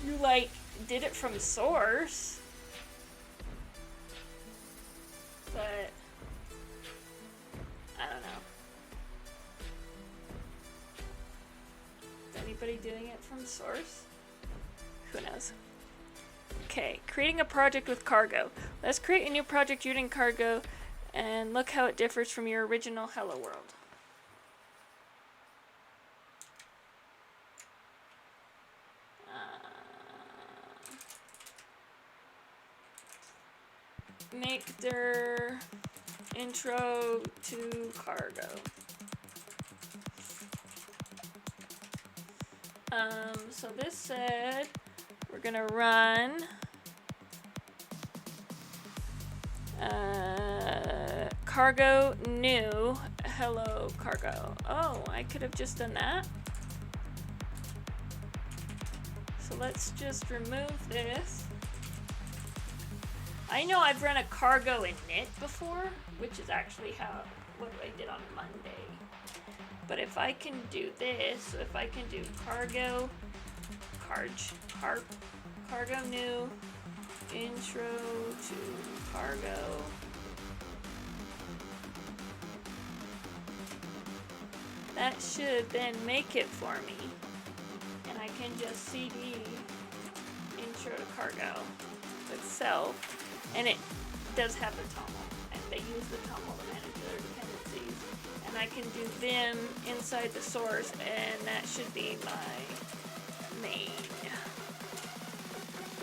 you like did it from source. But I don't know. Is anybody doing it from source? Who knows? Okay, creating a project with cargo. Let's create a new project using cargo and look how it differs from your original Hello World. Make their intro to cargo. So this said we're gonna run cargo new hello cargo. Oh, I could have just done that. So let's just remove this. I know I've run a cargo init before, which is actually what I did on Monday. But if I can do this, if I can do cargo new intro to cargo. That should then make it for me. And I can just cd intro to cargo itself. And it does have the toml. And they use the toml to manage their dependencies. And I can do them inside the source, and that should be my main.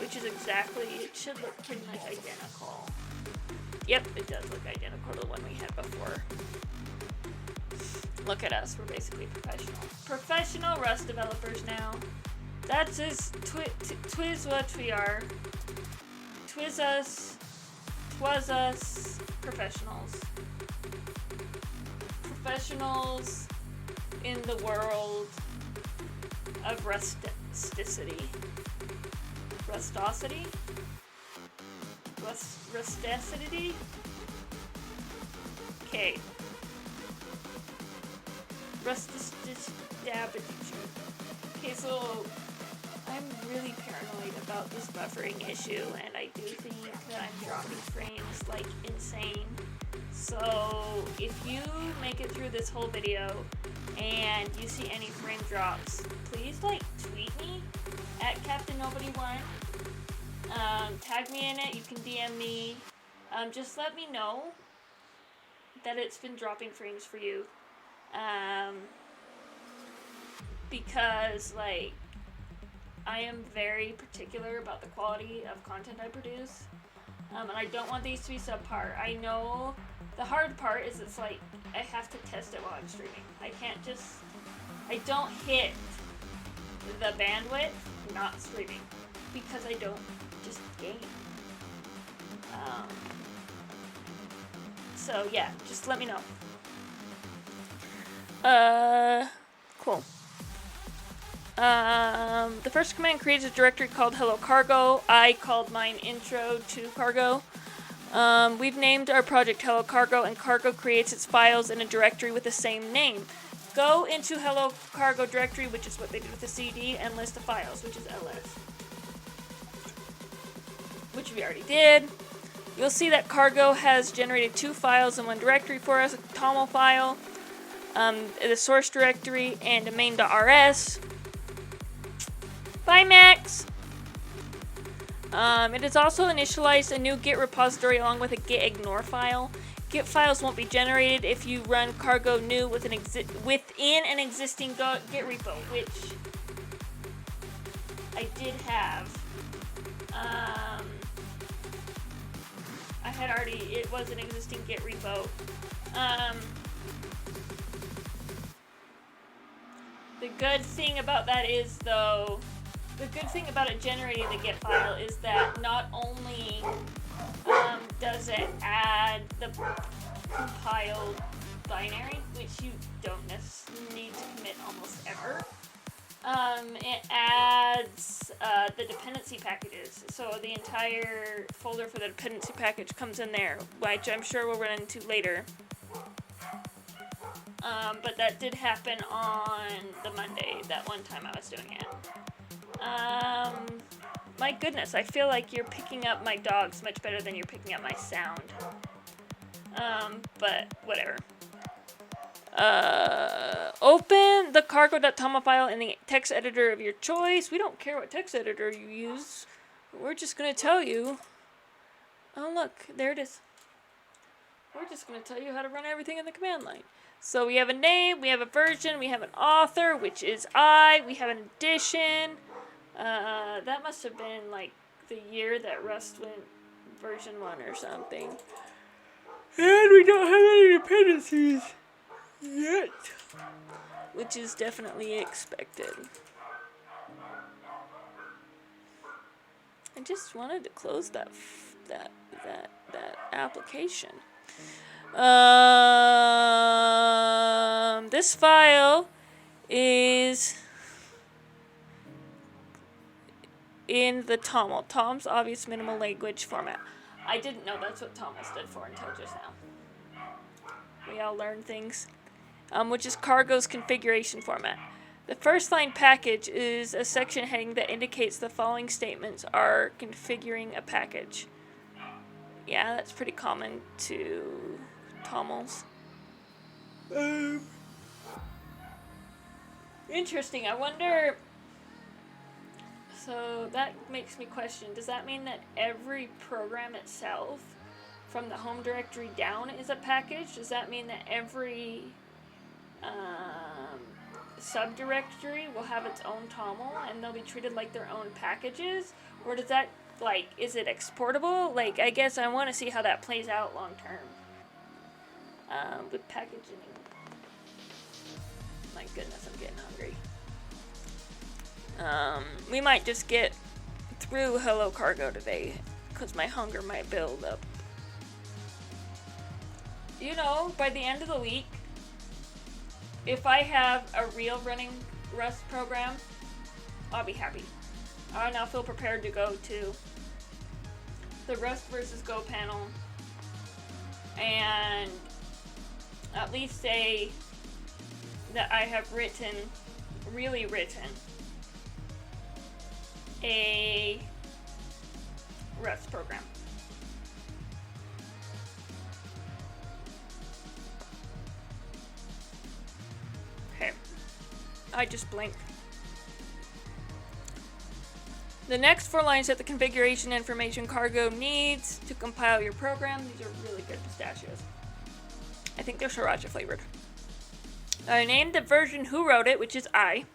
Which is exactly, it should look pretty much identical. Yep, it does look identical to the one we had before. Look at us, we're basically professional. Professional Rust developers now. That's just twiz what we are. Twas us, professionals. Professionals in the world of rusticity. Rustosity? Rusticity? Okay. Okay, so I'm really paranoid about this buffering issue, and I do think that I'm dropping frames like insane. So if you make it through this whole video and you see any frame drops, please like tweet me at CaptainNobody1. Tag me in it, you can DM me. Just let me know that it's been dropping frames for you. Because like I am very particular about the quality of content I produce. And I don't want these to be subpar. I know the hard part is it's like I have to test it while I'm streaming. I don't hit the bandwidth not streaming because I don't just game. So yeah, just let me know. Cool. The first command creates a directory called hello cargo. I called mine intro to cargo. We've named our project hello cargo, and cargo creates its files in a directory with the same name. Go into hello cargo directory, which is what they did with the CD, and list the files, which is ls. Which we already did. You'll see that cargo has generated 2 files in one directory for us, a toml file, the source directory, and a main.rs. Bye, Max! It has also initialized a new Git repository along with a git ignore file. Git files won't be generated if you run cargo new within an existing Git repo, which I did have. It was an existing Git repo. The good thing about that is, though, the good thing about it generating the Git file is that not only does it add the compiled binary, which you don't necessarily need to commit almost ever. It adds the dependency packages. So the entire folder for the dependency package comes in there, which I'm sure we'll run into later. But that did happen on the Monday, that one time I was doing it. My goodness, I feel like you're picking up my dogs much better than you're picking up my sound. But whatever. Open the cargo.toml file in the text editor of your choice. We don't care what text editor you use. We're just going to tell you. Oh, look, there it is. We're just going to tell you how to run everything in the command line. So we have a name, we have a version, we have an author, which is I, we have an edition. That must have been like the year that Rust went version 1 or something. And we don't have any dependencies yet, which is definitely expected. I just wanted to close that application. This file is in the TOML, Tom's Obvious Minimal Language format. I didn't know that's what TOML stood for until just now. We all learn things. Which is Cargo's configuration format. The first line package is a section heading that indicates the following statements are configuring a package. Yeah, that's pretty common to TOMLs. Interesting. I wonder. So that makes me question, does that mean that every program itself, from the home directory down, is a package? Does that mean that every subdirectory will have its own TOML and they'll be treated like their own packages? Or does that, like, is it exportable? Like, I guess I want to see how that plays out long term. With packaging. My goodness, I'm getting hungry. We might just get through Hello Cargo today, because my hunger might build up. You know, by the end of the week, if I have a real running Rust program, I'll be happy. I now feel prepared to go to the Rust versus Go panel and at least say that I have really written a Rust program. Okay, I just blinked. The next 4 lines set the configuration information Cargo needs to compile your program. These are really good pistachios. I think they're sriracha flavored. I named the version who wrote it, which is I,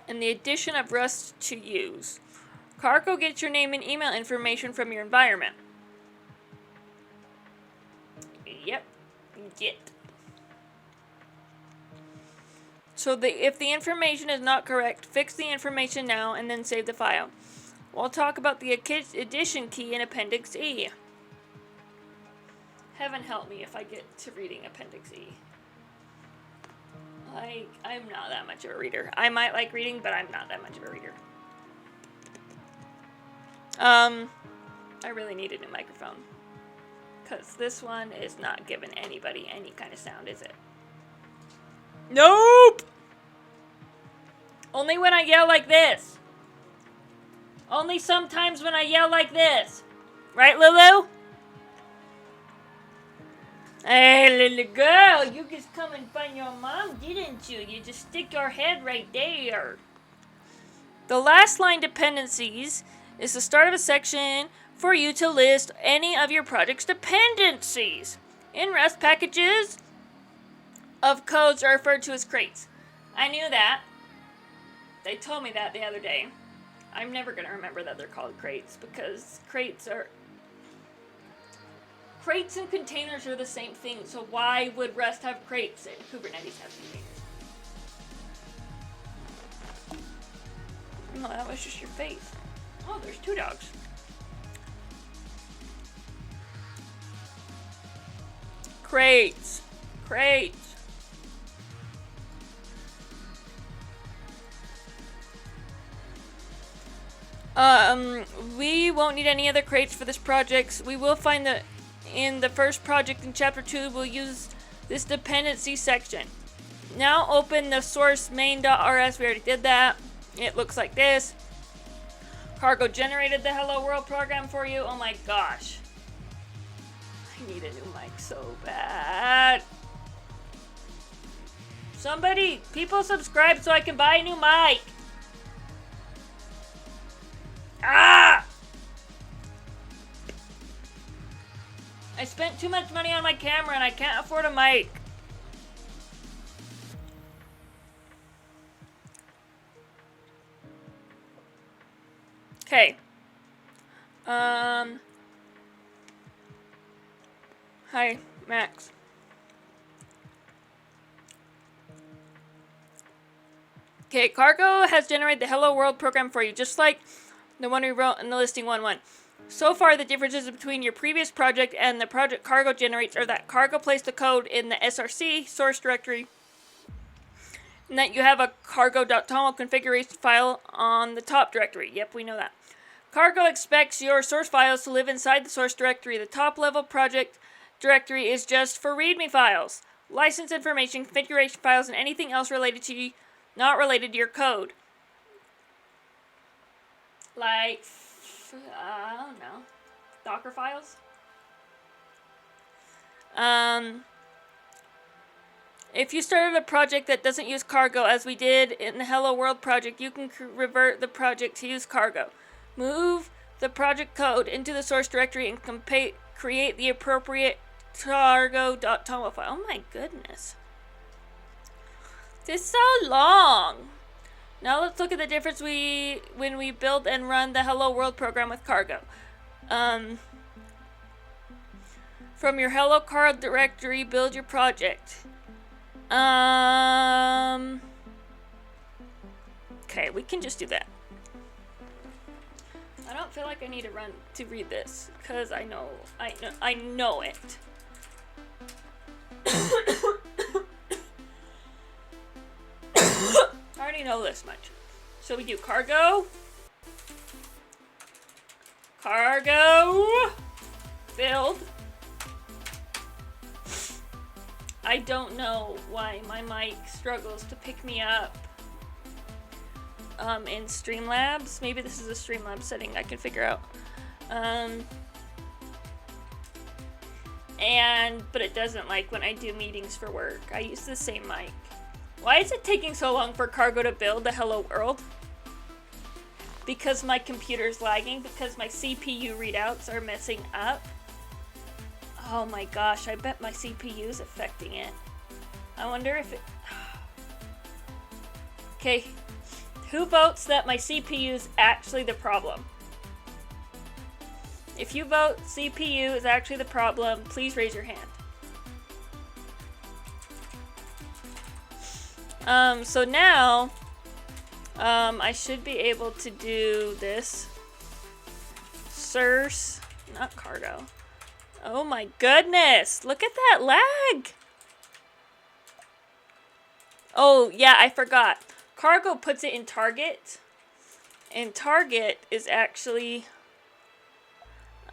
and the edition of Rust to use. Cargo gets your name and email information from your environment. Yep, get. So if the information is not correct, fix the information now and then save the file. We'll talk about the edition key in Appendix E. Heaven help me if I get to reading Appendix E. I'm not that much of a reader. I might like reading, but I'm not that much of a reader. I really need a new microphone. Because this one is not giving anybody any kind of sound, is it? Nope! Only when I yell like this. Only sometimes when I yell like this. Right, Lulu? Hey, little girl, you just come and find your mom, didn't you? You just stick your head right there. The last line dependencies is the start of a section for you to list any of your project's dependencies. In Rust, packages of codes are referred to as crates. I knew that. They told me that the other day. I'm never going to remember that they're called crates because crates and containers are the same thing. So why would Rust have crates and Kubernetes have containers? No, that was just your face. Oh, there's 2 dogs. Crates. Crates. We won't need any other crates for this project. We will find that in the first project in chapter 2, we'll use this dependency section. Now open the source main.rs. We already did that. It looks like this. Cargo generated the Hello World program for you. Oh my gosh. I need a new mic so bad. Somebody, people subscribe so I can buy a new mic. Ah! I spent too much money on my camera and I can't afford a mic. Okay. Hi, Max. Okay, Cargo has generated the Hello World program for you, just like the one we wrote in the listing 1.1. So far, the differences between your previous project and the project Cargo generates are that Cargo placed the code in the SRC source directory, and that you have a cargo.toml configuration file on the top directory. Yep, we know that. Cargo expects your source files to live inside the source directory. The top level project directory is just for README files, license information, configuration files, and anything else related to you, not related to your code. Like, I don't know, Docker files? If you started a project that doesn't use Cargo, as we did in the Hello World project, you can revert the project to use Cargo. Move the project code into the source directory and create the appropriate cargo.toml file. Oh my goodness. This is so long. Now let's look at the difference when we build and run the Hello World program with Cargo. From your Hello Cargo directory, build your project. Okay, we can just do that. I don't feel like I need to read this because I know it. I already know this much. So we do cargo, build. I don't know why my mic struggles to pick me up in Streamlabs. Maybe this is a Streamlabs setting I can figure out. But it doesn't like when I do meetings for work. I use the same mic. Why is it taking so long for Cargo to build the Hello World? Because my computer's lagging, because my CPU readouts are messing up. Oh my gosh, I bet my CPU is affecting it. I wonder if it... Okay, who votes that my CPU is actually the problem? If you vote CPU is actually the problem, please raise your hand. So now, I should be able to do this. Source, not cargo. Oh my goodness, look at that lag. Oh yeah, I forgot. Cargo puts it in target. And target is actually,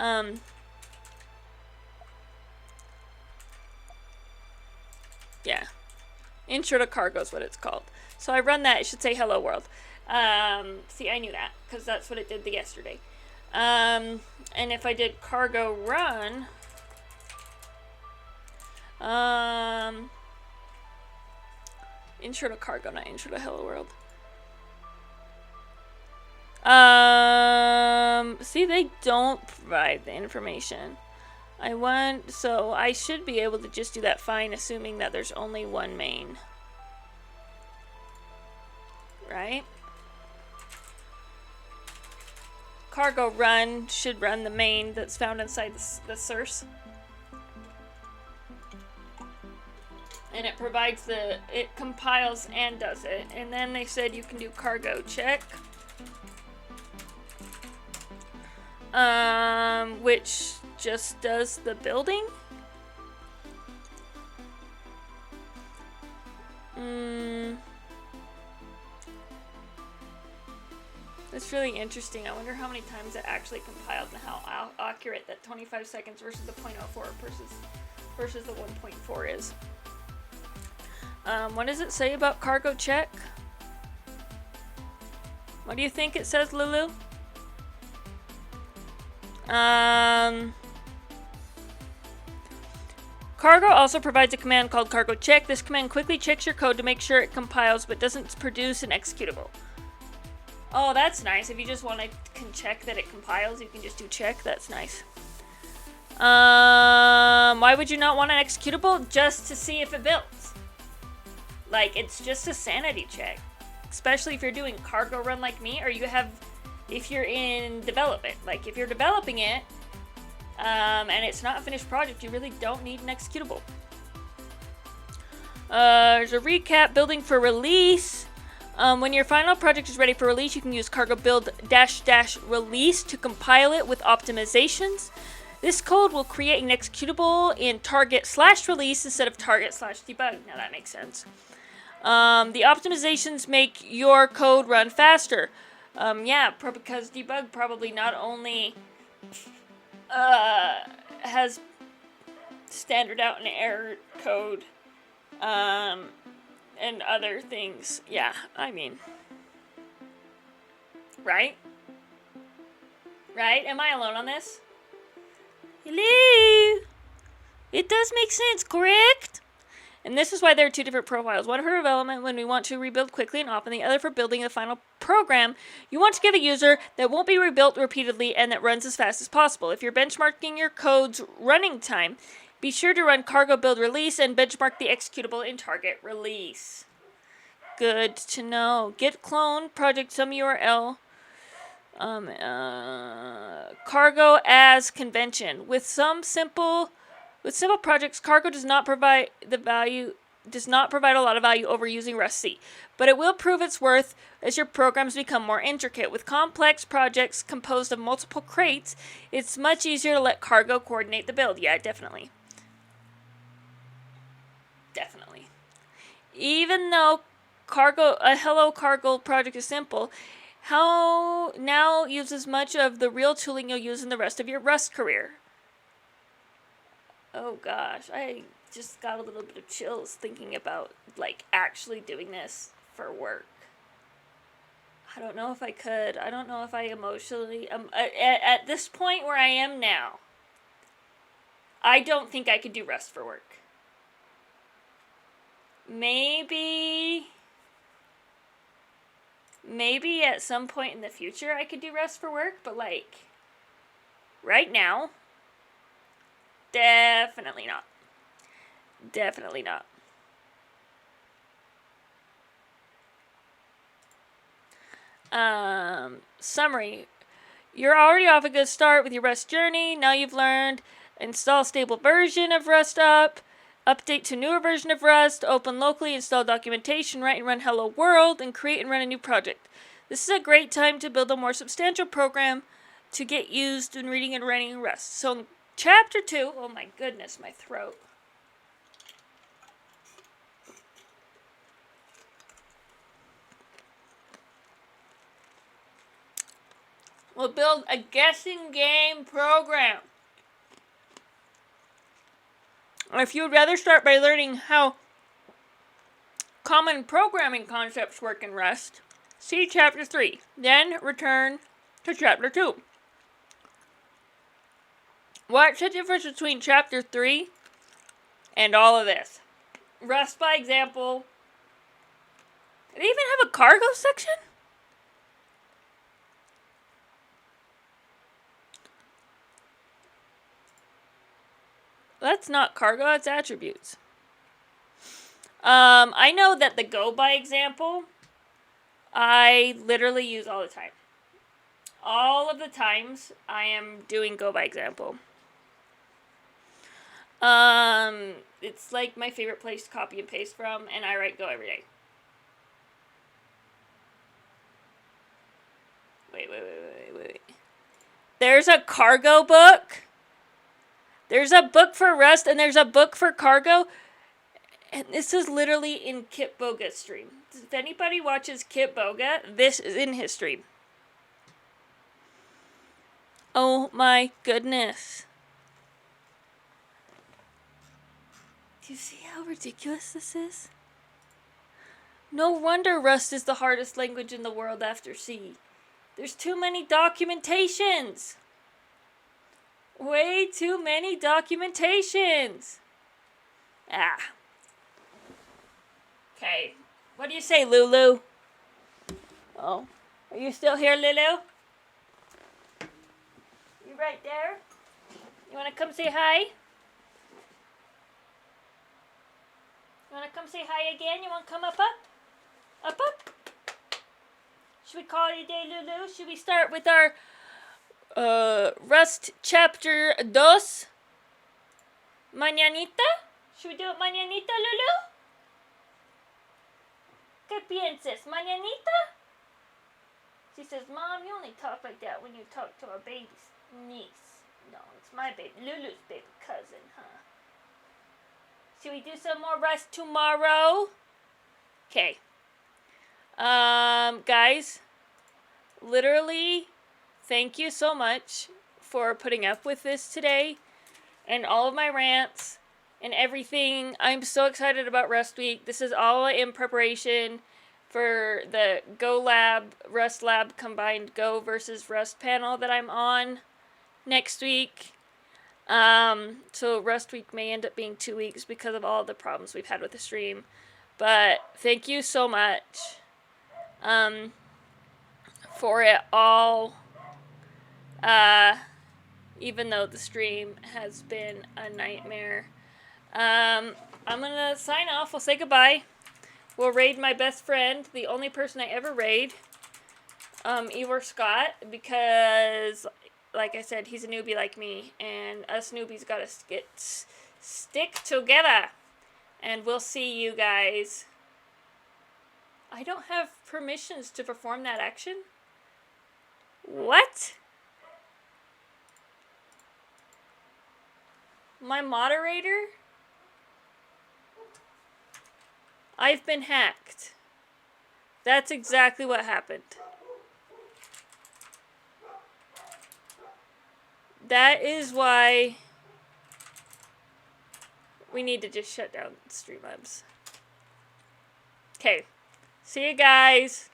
yeah. Intro to Cargo is what it's called. So I run that, it should say Hello World. See, I knew that, because that's what it did yesterday. And if I did cargo run, intro to Cargo, not intro to Hello World. See, they don't provide the information. So I should be able to just do that fine, assuming that there's only one main. Right? Cargo run should run the main that's found inside the source. And it provides it compiles and does it. And then they said you can do cargo check. Which just does the building. That's really interesting. I wonder how many times it actually compiled and how accurate that 25 seconds versus the 0.04 versus the 1.4 is. What does it say about cargo check? What do you think it says, Lulu? Cargo also provides a command called cargo check. This command quickly checks your code to make sure it compiles but doesn't produce an executable. Oh, that's nice. If you just can check that it compiles, you can just do check. That's nice. Why would you not want an executable? Just to see if it builds. Like, it's just a sanity check. Especially if you're doing cargo run like me, or if you're in development. Like, if you're developing it, and it's not a finished project, you really don't need an executable. There's a recap, building for release. When your final project is ready for release, you can use cargo build -- release to compile it with optimizations. This code will create an executable in target/release instead of target/debug. Now that makes sense. The optimizations make your code run faster. Because debug probably not only has standard out and error code, and other things. Yeah, I mean, right? Right? Am I alone on this? Hello? It does make sense, correct? And this is why there are two different profiles. One for development when we want to rebuild quickly and often, the other for building the final program you want to give a user that won't be rebuilt repeatedly and that runs as fast as possible. If you're benchmarking your code's running time, be sure to run cargo build release and benchmark the executable in target release. Good to know. Git clone project some URL. Cargo as convention. With simple projects, cargo does not provide a lot of value over using Rust-C, but it will prove its worth as your programs become more intricate. With complex projects composed of multiple crates, it's much easier to let cargo coordinate the build. Yeah, definitely. Definitely. Even though a Hello Cargo project is simple, how now uses much of the real tooling you'll use in the rest of your Rust career. Oh gosh, I just got a little bit of chills thinking about, like, actually doing this for work. I don't know if I could. I don't know if I emotionally... at this point where I am now, I don't think I could do Rust for work. Maybe at some point in the future I could do Rust for work, but, like, right now, definitely not. Definitely not. Summary. You're already off a good start with your Rust journey. Now you've learned install stable version of Rust up, update to newer version of Rust, open locally, install documentation, write and run Hello World, and create and run a new project. This is a great time to build a more substantial program to get used in reading and writing Rust. So in Chapter 2, oh my goodness, my throat. We'll build a guessing game program. If you would rather start by learning how common programming concepts work in Rust, see Chapter 3. Then return to Chapter 2. What's the difference between Chapter 3 and all of this? Rust by example. Did they even have a cargo section? That's not cargo, that's attributes. I know that the go by example, I literally use all the time. All of the times I am doing go by example. It's like my favorite place to copy and paste from, and I write go every day. Wait. There's a cargo book. There's a book for Rust and there's a book for cargo. And this is literally in Kit Boga's stream. If anybody watches Kit Boga, this is in his stream. Oh my goodness. Do you see how ridiculous this is? No wonder Rust is the hardest language in the world after C. There's too many documentations. Way too many documentations. Ah. Okay. What do you say, Lulu? Oh. Are you still here, Lulu? You right there? You want to come say hi? You want to come say hi again? You want to come up? Up? Should we call it a day, Lulu? Should we start with our Rust chapter 2? Mañanita? Should we do it mañanita, Lulu? ¿Qué piensas? Mañanita? She says, Mom, you only talk like that when you talk to a baby's niece. No, it's my baby, Lulu's baby cousin, huh? Should we do some more Rust tomorrow? Okay. Guys, literally, thank you so much for putting up with this today and all of my rants and everything. I'm so excited about Rust Week. This is all in preparation for the Go Lab, Rust Lab combined Go versus Rust panel that I'm on next week. So Rust Week may end up being 2 weeks because of all the problems we've had with the stream. But thank you so much for it all. Even though the stream has been a nightmare. I'm gonna sign off. We'll say goodbye. We'll raid my best friend, the only person I ever raid, Ivor Scott, because, like I said, he's a newbie like me, and us newbies gotta stick together. And we'll see you guys. I don't have permissions to perform that action? What? My moderator? I've been hacked. That's exactly what happened. That is why we need to just shut down Streamlabs. Okay. See you guys.